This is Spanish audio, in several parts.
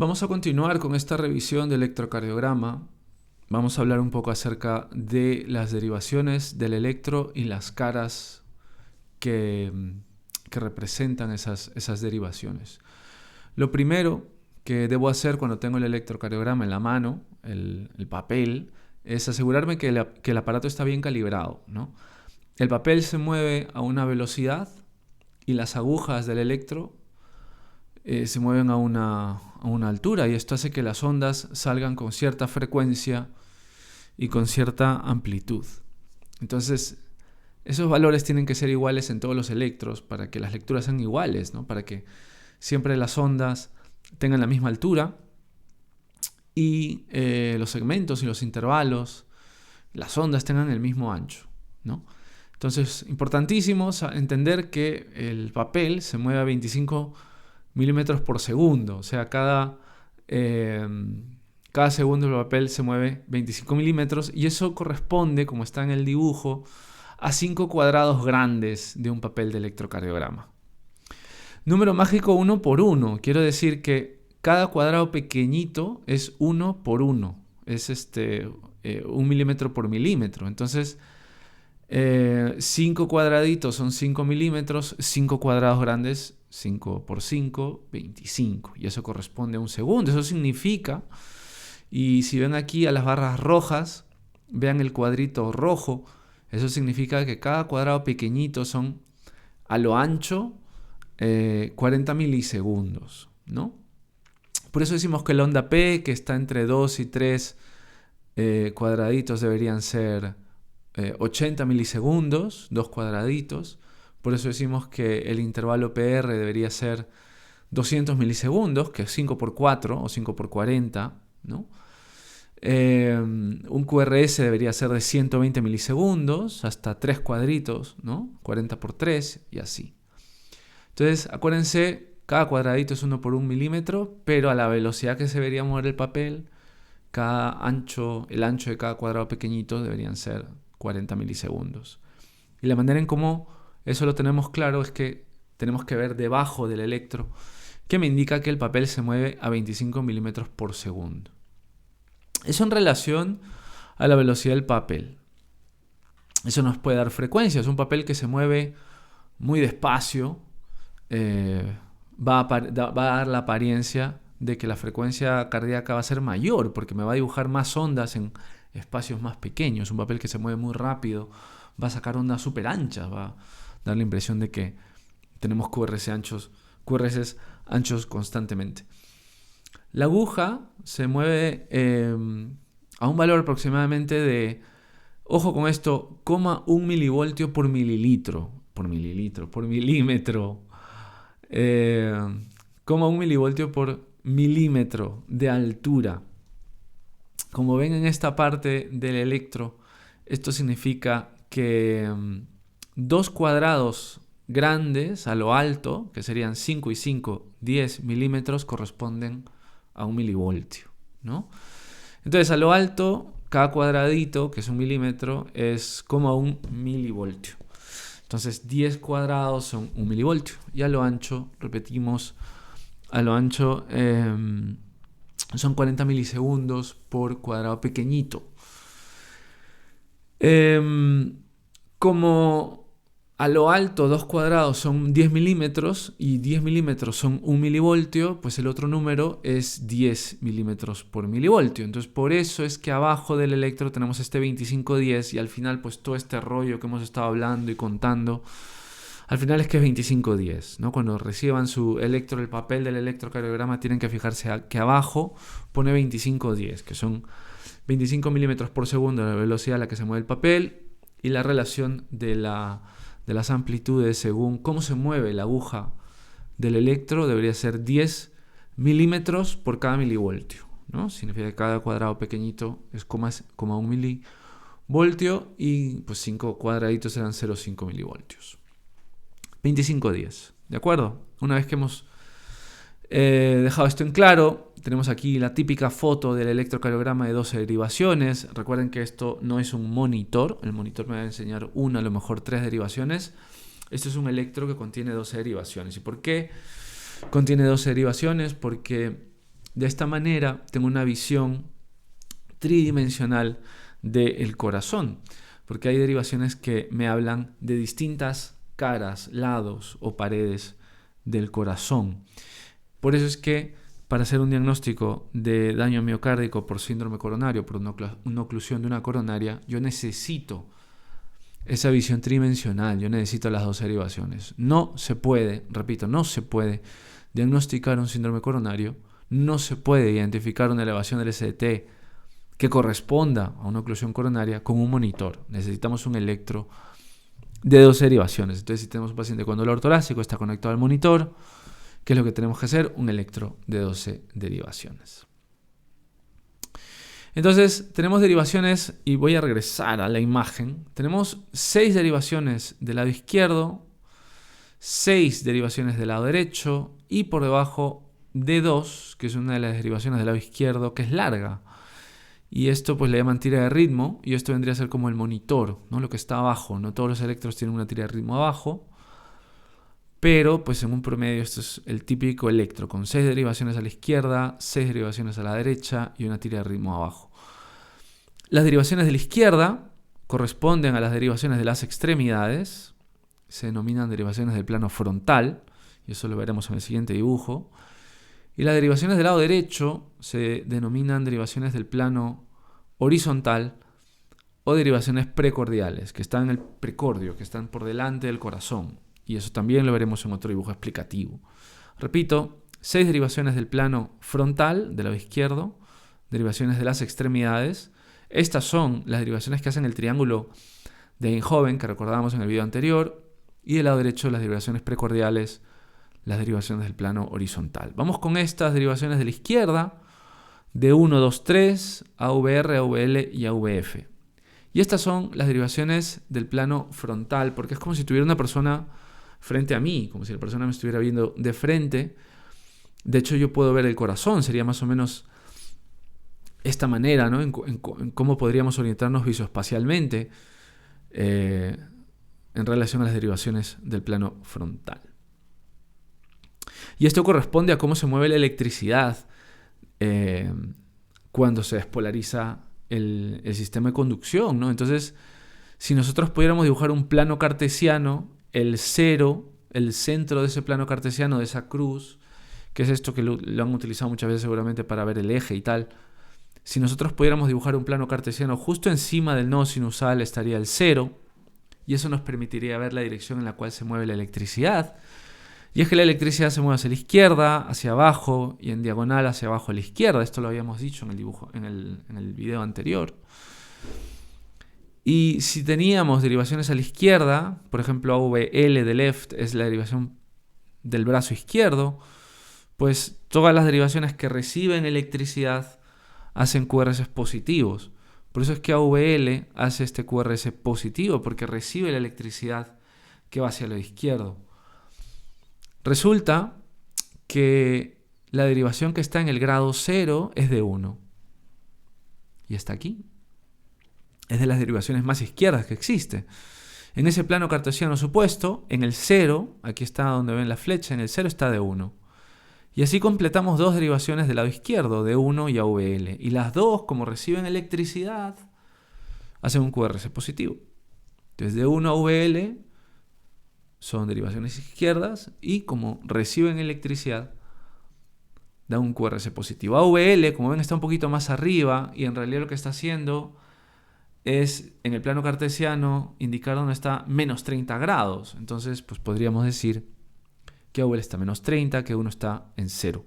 Vamos a continuar con esta revisión del electrocardiograma. Vamos a hablar un poco acerca de las derivaciones del electro y las caras que representan esas derivaciones. Lo primero que debo hacer cuando tengo el electrocardiograma en la mano, el papel, es asegurarme que el aparato está bien calibrado, ¿no? El papel se mueve a una velocidad y las agujas del electro se mueven a una altura, y esto hace que las ondas salgan con cierta frecuencia y con cierta amplitud. Entonces, esos valores tienen que ser iguales en todos los electros para que las lecturas sean iguales, ¿no? Para que siempre las ondas tengan la misma altura y los segmentos y los intervalos, las ondas tengan el mismo ancho, ¿no? Entonces, importantísimo entender que el papel se mueve a 25 milímetros por segundo, o sea, cada segundo el papel se mueve 25 milímetros, y eso corresponde, como está en el dibujo, a 5 cuadrados grandes de un papel de electrocardiograma. Número mágico 1 por 1, quiero decir que cada cuadrado pequeñito es 1 por 1, es 1 milímetro por milímetro. Entonces, 5 cuadraditos son 5 milímetros, 5 cuadrados grandes, 5 por 5, 25. Y eso corresponde a un segundo. Eso significa, y si ven aquí a las barras rojas, vean el cuadrito rojo, eso significa que cada cuadrado pequeñito son, a lo ancho, 40 milisegundos, ¿no? Por eso decimos que la onda P, que está entre 2 y 3 cuadraditos, deberían ser 80 milisegundos, 2 cuadraditos. Por eso decimos que el intervalo PR debería ser 200 milisegundos, que es 5 por 4 o 5 por 40, ¿no? Un QRS debería ser de 120 milisegundos, hasta 3 cuadritos, ¿no? 40 por 3 y así. Entonces, acuérdense, cada cuadradito es 1 por 1 milímetro, pero a la velocidad que se debería mover el papel, el ancho de cada cuadrado pequeñito deberían ser 40 milisegundos. Y la manera en cómo eso lo tenemos claro es que tenemos que ver debajo del electro, que me indica que el papel se mueve a 25 milímetros por segundo. Eso en relación a la velocidad del papel. Eso nos puede dar frecuencias. Un papel que se mueve muy despacio va a dar la apariencia de que la frecuencia cardíaca va a ser mayor, porque me va a dibujar más ondas en espacios más pequeños. Un papel que se mueve muy rápido va a sacar ondas súper anchas, va a dar la impresión de que tenemos QRS anchos constantemente. La aguja se mueve a un valor aproximadamente de, ojo con esto, 1 milivoltio por milímetro. 1 milivoltio por milímetro de altura. Como ven en esta parte del electro, esto significa que 2 cuadrados grandes a lo alto, que serían 5 y 5, 10 milímetros, corresponden a 1 milivoltio, ¿no? Entonces, a lo alto, cada cuadradito, que es 1 milímetro, es 1 milivoltio. Entonces, 10 cuadrados son 1 milivoltio. Y a lo ancho, repetimos, a lo ancho son 40 milisegundos por cuadrado pequeñito. Como a lo alto 2 cuadrados son 10 milímetros y 10 milímetros son 1 milivoltio, pues el otro número es 10 milímetros por milivoltio. Entonces, por eso es que abajo del electro tenemos este 2510, y al final, pues todo este rollo que hemos estado hablando y contando, al final es que es 2510, ¿no? Cuando reciban su electro, el papel del electrocardiograma, tienen que fijarse que abajo pone 2510, que son 25 milímetros por segundo la velocidad a la que se mueve el papel, y la relación de las amplitudes según cómo se mueve la aguja del electro debería ser 10 milímetros por cada milivoltio, ¿no? Significa que cada cuadrado pequeñito es 1 milivoltio, y pues 5 cuadraditos serán 0,5 milivoltios. 2510, ¿de acuerdo? Una vez que hemos dejado esto en claro, tenemos aquí la típica foto del electrocardiograma de 12 derivaciones. Recuerden que esto no es un monitor. El monitor me va a enseñar una, a lo mejor 3 derivaciones. Esto es un electro que contiene 12 derivaciones. ¿Y por qué contiene 12 derivaciones? Porque De esta manera tengo una visión tridimensional del corazón, porque hay derivaciones que me hablan de distintas caras, lados o paredes del corazón. Por eso es que para hacer un diagnóstico de daño miocárdico por síndrome coronario, por una oclusión de una coronaria, yo necesito esa visión tridimensional, yo necesito las dos derivaciones. No se puede, repito, no se puede diagnosticar un síndrome coronario, no se puede identificar una elevación del SDT que corresponda a una oclusión coronaria con un monitor. Necesitamos un electro de 2 derivaciones. Entonces, si tenemos un paciente con dolor torácico, está conectado al monitor, ¿qué es lo que tenemos que hacer? Un electro de 12 derivaciones. Entonces, tenemos derivaciones, y voy a regresar a la imagen. Tenemos 6 derivaciones del lado izquierdo, 6 derivaciones del lado derecho, y por debajo D2, que es una de las derivaciones del lado izquierdo, que es larga. Y esto pues le llaman tira de ritmo, y esto vendría a ser como el monitor, ¿no? Lo que está abajo. No todos los electros tienen una tira de ritmo abajo, pero pues en un promedio esto es el típico electro, con 6 derivaciones a la izquierda, 6 derivaciones a la derecha y una tira de ritmo abajo. Las derivaciones de la izquierda corresponden a las derivaciones de las extremidades, se denominan derivaciones del plano frontal, y eso lo veremos en el siguiente dibujo. Y las derivaciones del lado derecho se denominan derivaciones del plano horizontal o derivaciones precordiales, que están en el precordio, que están por delante del corazón. Y eso también lo veremos en otro dibujo explicativo. Repito, 6 derivaciones del plano frontal, del lado izquierdo, derivaciones de las extremidades. Estas son las derivaciones que hacen el triángulo de Einthoven, que recordábamos en el video anterior, y del lado derecho las derivaciones precordiales, las derivaciones del plano horizontal. Vamos con estas derivaciones de la izquierda, de 1, 2, 3, AVR, AVL y AVF. Y estas son las derivaciones del plano frontal, porque es como si tuviera una persona frente a mí, como si la persona me estuviera viendo de frente. De hecho, yo puedo ver el corazón, sería más o menos esta manera, ¿no? En cómo podríamos orientarnos visoespacialmente en relación a las derivaciones del plano frontal. Y esto corresponde a cómo se mueve la electricidad cuando se despolariza el sistema de conducción, ¿no? Entonces, si nosotros pudiéramos dibujar un plano cartesiano, el cero, el centro de ese plano cartesiano, de esa cruz, que es esto que lo han utilizado muchas veces seguramente para ver el eje y tal, si nosotros pudiéramos dibujar un plano cartesiano, justo encima del nodo sinusal estaría el cero, y eso nos permitiría ver la dirección en la cual se mueve la electricidad. Y es que la electricidad se mueve hacia la izquierda, hacia abajo y en diagonal hacia abajo a la izquierda. Esto lo habíamos dicho en el dibujo, en el video anterior. Y si teníamos derivaciones a la izquierda, por ejemplo AVL de left es la derivación del brazo izquierdo, pues todas las derivaciones que reciben electricidad hacen QRS positivos. Por eso es que AVL hace este QRS positivo, porque recibe la electricidad que va hacia el lado izquierdo. Resulta que la derivación que está en el grado 0 es de 1. Y está aquí. Es de las derivaciones más izquierdas que existe. En ese plano cartesiano supuesto, en el 0, aquí está donde ven la flecha, en el 0 está de 1. Y así completamos 2 derivaciones del lado izquierdo, de 1 y AVL. Y las dos, como reciben electricidad, hacen un QRS positivo. Entonces de 1 a AVL son derivaciones izquierdas y como reciben electricidad, da un QRS positivo. AVL, como ven, está un poquito más arriba y en realidad lo que está haciendo es, en el plano cartesiano, indicar dónde está menos 30 grados. Entonces, pues podríamos decir que AVL está menos 30, que 1 está en 0.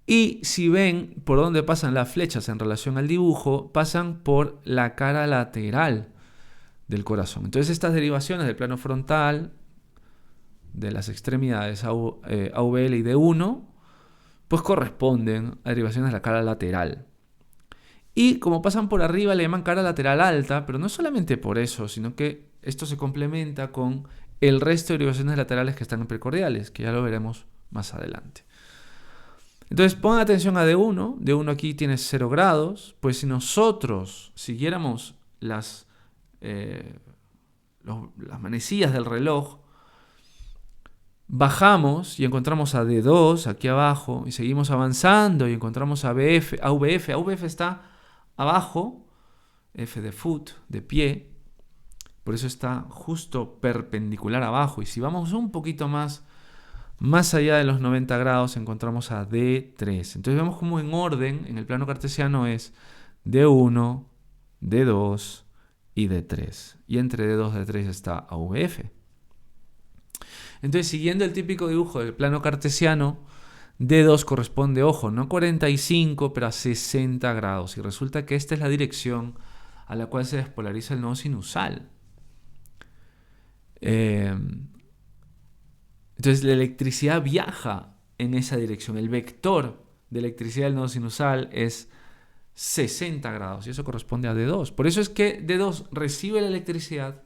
Y si ven por dónde pasan las flechas en relación al dibujo, pasan por la cara lateral del corazón. Entonces estas derivaciones del plano frontal, de las extremidades AVL y D1, pues corresponden a derivaciones de la cara lateral. Y como pasan por arriba le llaman cara lateral alta, pero no solamente por eso, sino que esto se complementa con el resto de derivaciones laterales que están en precordiales, que ya lo veremos más adelante. Entonces pongan atención a D1. D1 aquí tiene 0 grados, pues si nosotros siguiéramos las manecillas del reloj, Bajamos y encontramos a D2 aquí abajo y seguimos avanzando y encontramos a VF. AVF está abajo, F de foot, de pie, por eso está justo perpendicular abajo. Y si vamos un poquito más allá de los 90 grados, encontramos a D3. Entonces vemos como en orden, en el plano cartesiano es D1, D2 y D3. Y entre D2 y D3 está AVF. Entonces, siguiendo el típico dibujo del plano cartesiano, D2 corresponde, ojo, no a 45, pero a 60 grados. Y resulta que esta es la dirección a la cual se despolariza el nodo sinusal. Entonces, la electricidad viaja en esa dirección. El vector de electricidad del nodo sinusal es 60 grados y eso corresponde a D2. Por eso es que D2 recibe la electricidad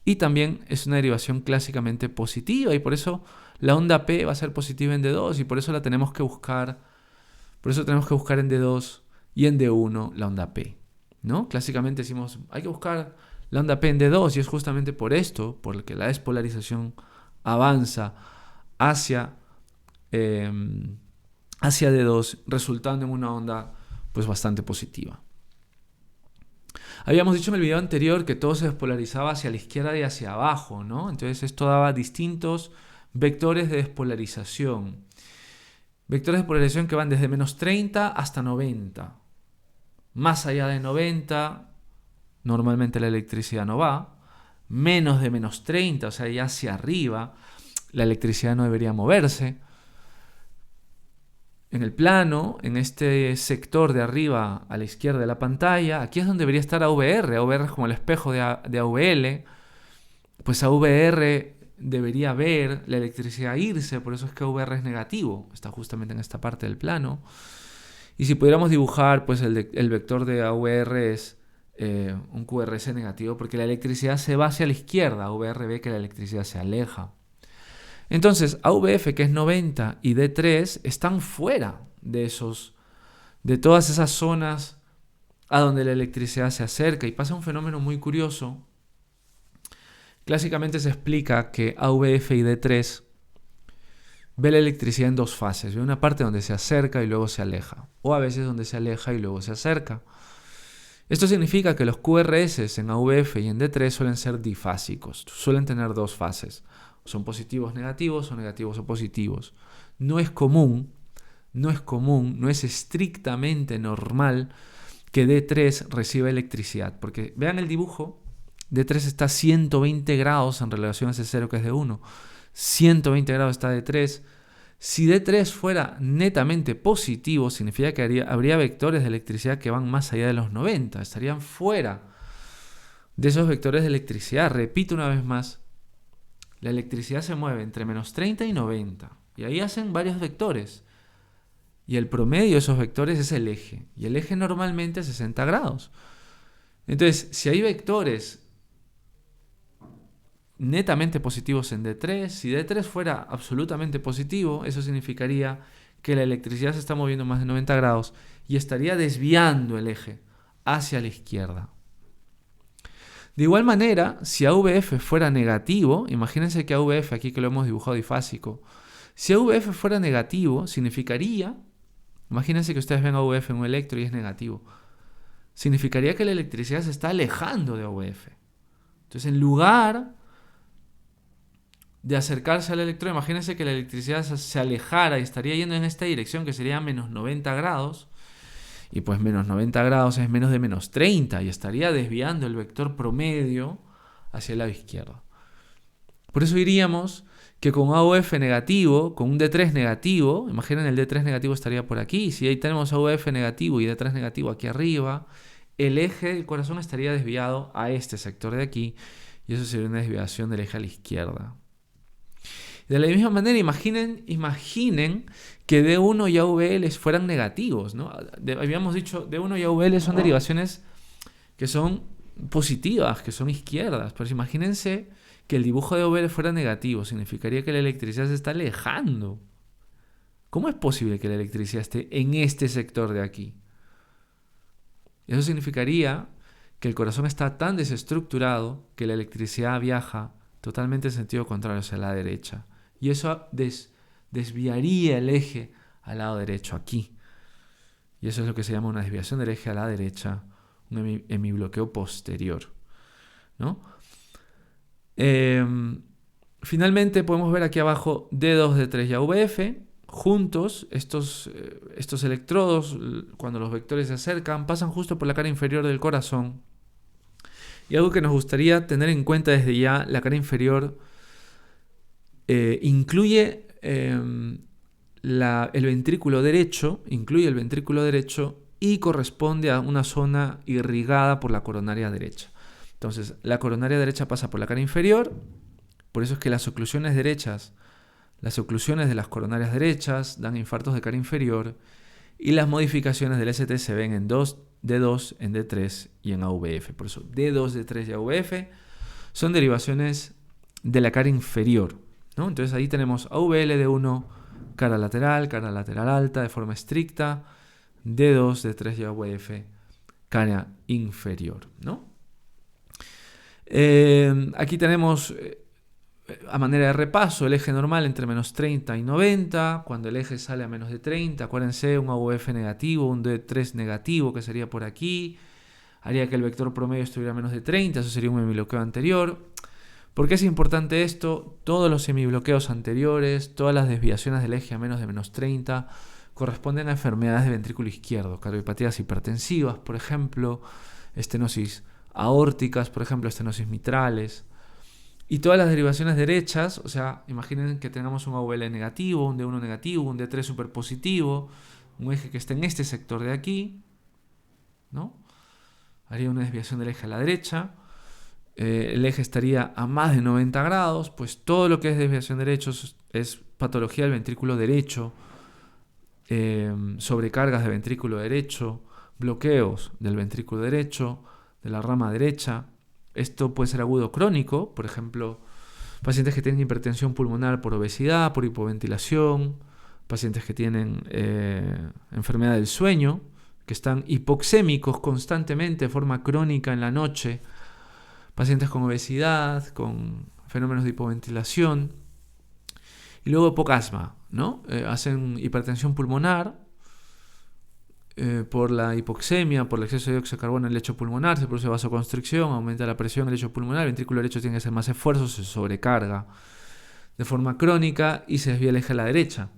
y también es una derivación clásicamente positiva, y por eso la onda P va a ser positiva en D2 y por eso la tenemos que buscar. Por eso tenemos que buscar en D2 y en D1 la onda P, ¿no? Clásicamente decimos, hay que buscar la onda P en D2 y es justamente por esto, porque la despolarización avanza hacia D2, resultando en una onda pues bastante positiva. Habíamos dicho en el video anterior que todo se despolarizaba hacia la izquierda y hacia abajo, ¿no? Entonces esto daba distintos vectores de despolarización. Vectores de polarización que van desde menos 30 hasta 90. Más allá de 90, normalmente la electricidad no va. Menos de menos 30, o sea, ya hacia arriba, la electricidad no debería moverse. En el plano, en este sector de arriba a la izquierda de la pantalla, aquí es donde debería estar AVR. AVR es como el espejo de AVL. Pues AVR debería ver la electricidad irse, por eso es que AVR es negativo. Está justamente en esta parte del plano. Y si pudiéramos dibujar, pues el vector de AVR es un QRS negativo, porque la electricidad se va hacia la izquierda. AVR ve que la electricidad se aleja. Entonces, AVF, que es 90, y D3 están fuera de todas esas zonas a donde la electricidad se acerca. Y pasa un fenómeno muy curioso. Clásicamente se explica que AVF y D3 ve la electricidad en dos fases. Ve una parte donde se acerca y luego se aleja. O a veces donde se aleja y luego se acerca. Esto significa que los QRS en AVF y en D3 suelen ser difásicos. Suelen tener dos fases. Son positivos negativos o negativos o positivos. No es común, no es estrictamente normal que D3 reciba electricidad. Porque vean el dibujo, D3 está a 120 grados en relación a ese cero que es D1. 120 grados está D3. Si D3 fuera netamente positivo, significa que habría vectores de electricidad que van más allá de los 90. Estarían fuera de esos vectores de electricidad. Repito una vez más. La electricidad se mueve entre menos 30 y 90. Y ahí hacen varios vectores. Y el promedio de esos vectores es el eje. Y el eje normalmente es 60 grados. Entonces, si hay vectores netamente positivos en D3, si D3 fuera absolutamente positivo, eso significaría que la electricidad se está moviendo más de 90 grados y estaría desviando el eje hacia la izquierda. De igual manera, si AVF fuera negativo, imagínense que AVF, aquí que lo hemos dibujado difásico, si AVF fuera negativo, significaría, imagínense que ustedes ven AVF en un electro y es negativo, significaría que la electricidad se está alejando de AVF. Entonces, en lugar de acercarse al electrón, imagínense que la electricidad se alejara y estaría yendo en esta dirección, que sería menos 90 grados, y pues menos 90 grados es menos de menos 30 y estaría desviando el vector promedio hacia el lado izquierdo. Por eso diríamos que con AOF negativo, con un D3 negativo, imaginen el D3 negativo estaría por aquí, si ahí tenemos AOF negativo y D3 negativo aquí arriba, el eje del corazón estaría desviado a este sector de aquí y eso sería una desviación del eje a la izquierda. De la misma manera, imaginen que D1 y AVL fueran negativos, ¿no? Habíamos dicho, D1 y AVL son derivaciones que son positivas, que son izquierdas. Pero imagínense que el dibujo de AVL fuera negativo, significaría que la electricidad se está alejando. ¿Cómo es posible que la electricidad esté en este sector de aquí? Eso significaría que el corazón está tan desestructurado que la electricidad viaja totalmente en sentido contrario hacia la derecha. Y eso desviaría el eje al lado derecho aquí. Y eso es lo que se llama una desviación del eje a la derecha, un hemibloqueo posterior, ¿no? Finalmente podemos ver aquí abajo D2, D3 y AVF. Juntos, estos electrodos, cuando los vectores se acercan, pasan justo por la cara inferior del corazón. Y algo que nos gustaría tener en cuenta desde ya, la cara inferior incluye el ventrículo derecho, y corresponde a una zona irrigada por la coronaria derecha. Entonces, la coronaria derecha pasa por la cara inferior, por eso es que las oclusiones de las coronarias derechas dan infartos de cara inferior, y las modificaciones del ST se ven en D2, en D3 y en AVF. Por eso D2, D3 y AVF son derivaciones de la cara inferior, ¿no? Entonces ahí tenemos AVL D1, cara lateral alta de forma estricta, D2, D3 y AVF, cara inferior, ¿no? Aquí tenemos, a manera de repaso, el eje normal entre menos 30 y 90. Cuando el eje sale a menos de 30, acuérdense, un AVF negativo, un D3 negativo, que sería por aquí, haría que el vector promedio estuviera a menos de 30, eso sería un hemibloqueo anterior. ¿Por qué es importante esto? Todos los semibloqueos anteriores, todas las desviaciones del eje a menos de menos 30, corresponden a enfermedades de ventrículo izquierdo, cardiopatías hipertensivas, por ejemplo, estenosis aórticas, por ejemplo, estenosis mitrales. Y todas las derivaciones derechas, o sea, imaginen que tengamos un AVL negativo, un D1 negativo, un D3 superpositivo, un eje que esté en este sector de aquí, ¿no? Haría una desviación del eje a la derecha. El eje estaría a más de 90 grados, pues todo lo que es desviación derecha es patología del ventrículo derecho, sobrecargas de ventrículo derecho, bloqueos del ventrículo derecho, de la rama derecha. Esto puede ser agudo crónico, por ejemplo, pacientes que tienen hipertensión pulmonar por obesidad, por hipoventilación, pacientes que tienen enfermedad del sueño, que están hipoxémicos constantemente de forma crónica en la noche, pacientes con obesidad, con fenómenos de hipoventilación, y luego hipocasma, ¿no? Hacen hipertensión pulmonar por la hipoxemia, por el exceso de dióxido de carbono en el lecho pulmonar, se produce vasoconstricción, aumenta la presión en el lecho pulmonar, el ventrículo derecho tiene que hacer más esfuerzo, se sobrecarga de forma crónica y se desvía el eje a la derecha.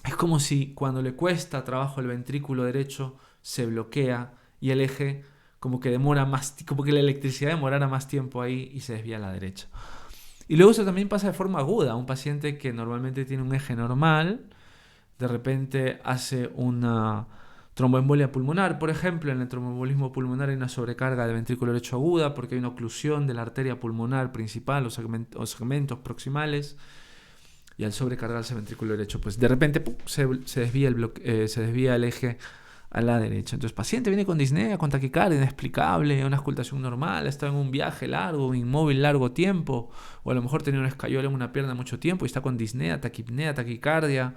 Es como si cuando le cuesta trabajo el ventrículo derecho se bloquea y el eje como que demora más, como que la electricidad demorara más tiempo ahí y se desvía a la derecha. Y luego eso también pasa de forma aguda. Un paciente que normalmente tiene un eje normal, de repente hace una tromboembolia pulmonar, por ejemplo. En el tromboembolismo pulmonar hay una sobrecarga del ventrículo derecho aguda porque hay una oclusión de la arteria pulmonar principal o segmentos proximales. Y al sobrecargarse el ventrículo derecho, pues de repente se desvía el eje a la derecha. Entonces, paciente viene con disnea, con taquicardia inexplicable, una auscultación normal, está en un viaje largo, inmóvil largo tiempo, o a lo mejor tenía una escayola en una pierna mucho tiempo y está con disnea, taquipnea, taquicardia.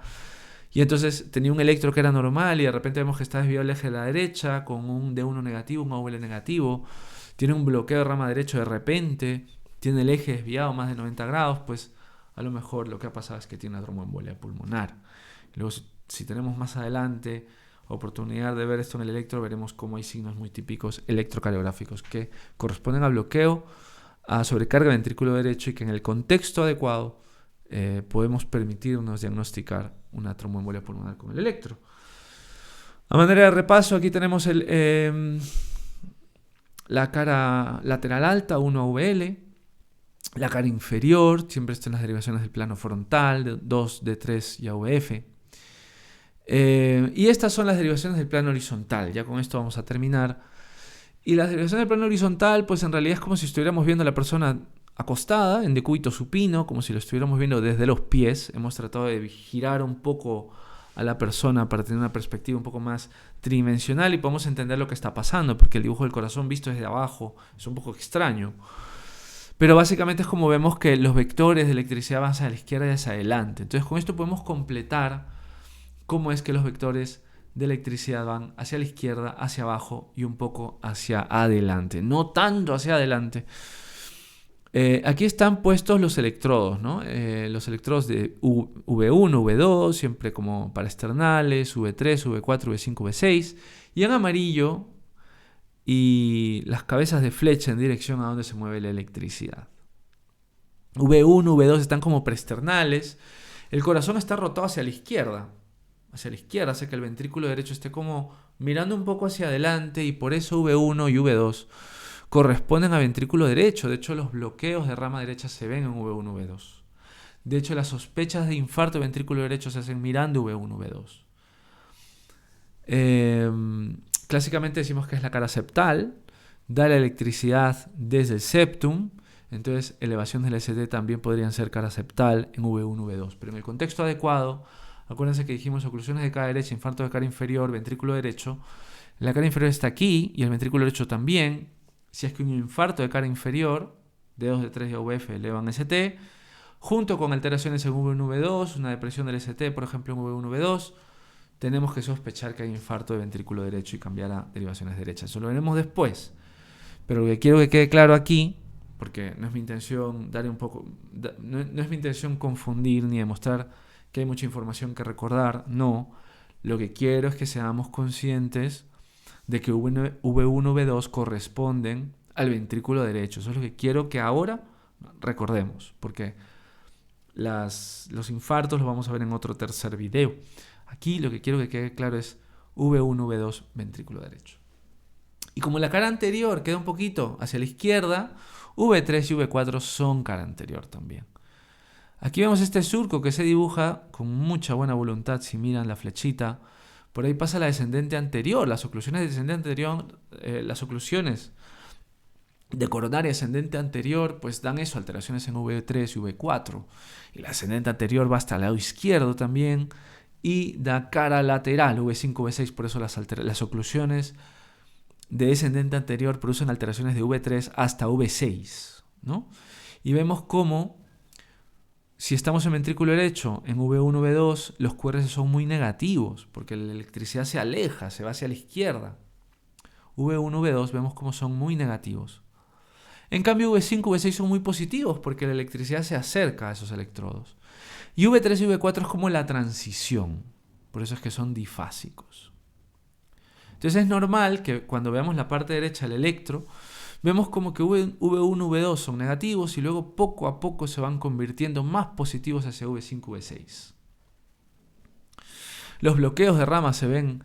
Y entonces tenía un electro que era normal y de repente vemos que está desviado el eje a la derecha con un D1 negativo, un AVL negativo. Tiene un bloqueo de rama derecho de repente, tiene el eje desviado más de 90 grados, pues a lo mejor lo que ha pasado es que tiene una tromboembolia pulmonar. Luego, si tenemos más adelante oportunidad de ver esto en el electro, veremos cómo hay signos muy típicos electrocardiográficos que corresponden a bloqueo, a sobrecarga del ventrículo derecho y que en el contexto adecuado podemos permitirnos diagnosticar una tromboembolia pulmonar con el electro. A manera de repaso, aquí tenemos la cara lateral alta, 1AVL, la cara inferior, siempre están las derivaciones del plano frontal, 2, D3 y AVF. Y estas son las derivaciones del plano horizontal. Ya con esto vamos a terminar. Y las derivaciones del plano horizontal, pues en realidad es como si estuviéramos viendo a la persona acostada en decúbito supino, como si lo estuviéramos viendo desde los pies. Hemos tratado de girar un poco a la persona para tener una perspectiva un poco más tridimensional y podemos entender lo que está pasando, porque el dibujo del corazón visto desde abajo es un poco extraño. Pero básicamente es como vemos que los vectores de electricidad van hacia la izquierda y hacia adelante. Entonces con esto podemos completar cómo es que los vectores de electricidad van hacia la izquierda, hacia abajo y un poco hacia adelante. No tanto hacia adelante, Aquí están puestos los electrodos, ¿no? Los electrodos de V1, V2, siempre como para externales, V3, V4, V5, V6. Y en amarillo, y las cabezas de flecha en dirección a donde se mueve la electricidad. V1, V2 están como preexternales. El corazón está rotado hacia la izquierda. Hace que el ventrículo derecho esté como mirando un poco hacia adelante, y por eso V1 y V2 corresponden a ventrículo derecho. De hecho, los bloqueos de rama derecha se ven en V1, V2. De hecho, las sospechas de infarto de ventrículo derecho se hacen mirando V1, V2. Clásicamente decimos que es la cara septal, da la electricidad desde el septum. Entonces, elevaciones del ST también podrían ser cara septal en V1, V2. Pero en el contexto adecuado, acuérdense que dijimos oclusiones de cara derecha, infarto de cara inferior, ventrículo derecho. La cara inferior está aquí y el ventrículo derecho también. Si es que un infarto de cara inferior, D2, D3 y AVF elevan ST, junto con alteraciones en V1, V2, una depresión del ST, por ejemplo, en V1, V2, tenemos que sospechar que hay infarto de ventrículo derecho y cambiar a derivaciones derechas. Eso lo veremos después. Pero lo que quiero que quede claro aquí, porque no es mi intención no es mi intención confundir ni demostrar que hay mucha información que recordar, no. Lo que quiero es que seamos conscientes de que V1, V2 corresponden al ventrículo derecho. Eso es lo que quiero que ahora recordemos, porque los infartos los vamos a ver en otro tercer video. Aquí lo que quiero que quede claro es V1, V2, ventrículo derecho. Y como la cara anterior queda un poquito hacia la izquierda, V3 y V4 son cara anterior también. Aquí vemos este surco que se dibuja con mucha buena voluntad. Si miran la flechita, por ahí pasa la descendente anterior. Las oclusiones de descendente anterior, las oclusiones de coronaria ascendente anterior, pues dan eso, alteraciones en V3 y V4. Y la ascendente anterior va hasta el lado izquierdo también y da cara lateral, V5, V6. Por eso las oclusiones de descendente anterior producen alteraciones de V3 hasta V6, ¿no? Y vemos cómo, si estamos en ventrículo derecho, en V1, V2, los QRS son muy negativos, porque la electricidad se aleja, se va hacia la izquierda. V1, V2 vemos cómo son muy negativos. En cambio, V5, V6 son muy positivos, porque la electricidad se acerca a esos electrodos. Y V3 y V4 es como la transición, por eso es que son difásicos. Entonces es normal que cuando veamos la parte derecha del electro, vemos como que V1, V2 son negativos y luego poco a poco se van convirtiendo más positivos hacia V5, V6. Los bloqueos de rama se ven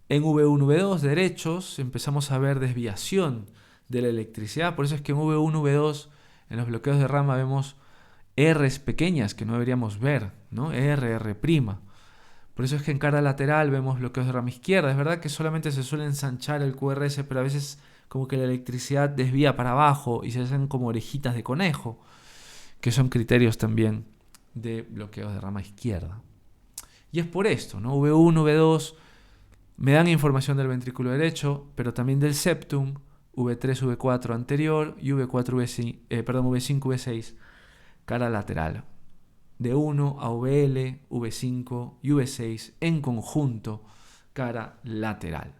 en V1, V2 derechos, empezamos a ver desviación de la electricidad, por eso es que en V1, V2, en los bloqueos de rama vemos R's pequeñas que no deberíamos ver, ¿no? R'. Por eso es que en cara lateral vemos bloqueos de rama izquierda. Es verdad que solamente se suele ensanchar el QRS, pero a veces como que la electricidad desvía para abajo y se hacen como orejitas de conejo, que son criterios también de bloqueos de rama izquierda. Y es por esto, ¿no? V1, V2 me dan información del ventrículo derecho, pero también del septum, V3, V4 anterior y V5, V6 cara lateral. De 1 a VL, V5 y V6 en conjunto, cara lateral.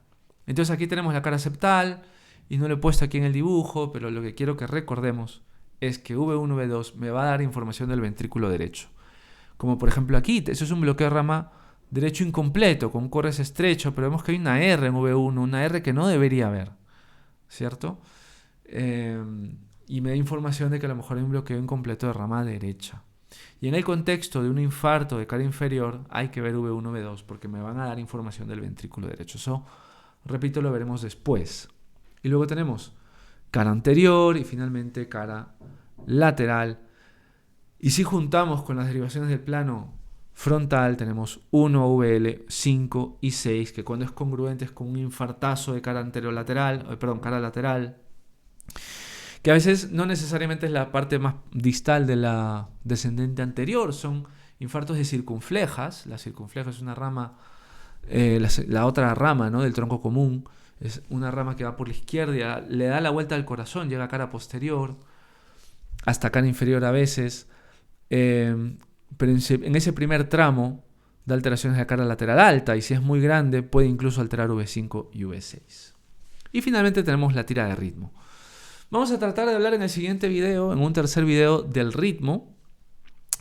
Entonces aquí tenemos la cara septal y no lo he puesto aquí en el dibujo, pero lo que quiero que recordemos es que V1, V2 me va a dar información del ventrículo derecho. Como por ejemplo aquí, eso es un bloqueo de rama derecho incompleto, con un QRS estrecho, pero vemos que hay una R en V1, una R que no debería haber, ¿cierto? Y me da información de que a lo mejor hay un bloqueo incompleto de rama derecha. Y en el contexto de un infarto de cara inferior hay que ver V1, V2 porque me van a dar información del ventrículo derecho. Eso, repito, lo veremos después. Y luego tenemos cara anterior y finalmente cara lateral. Y si juntamos con las derivaciones del plano frontal, tenemos 1 VL, 5 y 6, que cuando es congruente es con un infartazo de cara cara lateral, que a veces no necesariamente es la parte más distal de la descendente anterior, son infartos de circunflejas. La circunfleja es una rama, la otra rama, ¿no?, del tronco común, es una rama que va por la izquierda, le da la vuelta al corazón, llega a cara posterior, hasta cara inferior a veces, pero en ese primer tramo da alteraciones de cara lateral alta, y si es muy grande puede incluso alterar V5 y V6. Y finalmente tenemos la tira de ritmo. Vamos a tratar de hablar en el siguiente video, en un tercer video, del ritmo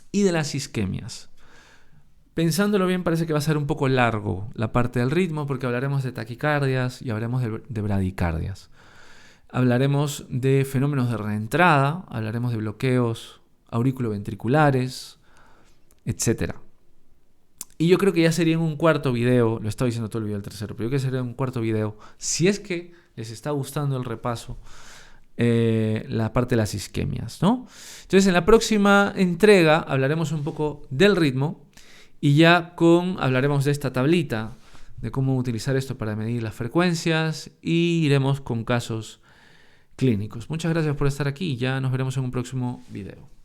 y de las isquemias. Pensándolo bien, parece que va a ser un poco largo la parte del ritmo porque hablaremos de taquicardias y hablaremos de bradicardias. Hablaremos de fenómenos de reentrada, hablaremos de bloqueos auriculoventriculares, etc. Y yo creo que ya sería en un cuarto video, lo estaba diciendo todo el video del tercero, pero yo creo que sería en un cuarto video, si es que les está gustando el repaso, la parte de las isquemias, ¿no? Entonces, en la próxima entrega hablaremos un poco del ritmo y ya hablaremos de esta tablita, de cómo utilizar esto para medir las frecuencias y iremos con casos clínicos. Muchas gracias por estar aquí y ya nos veremos en un próximo video.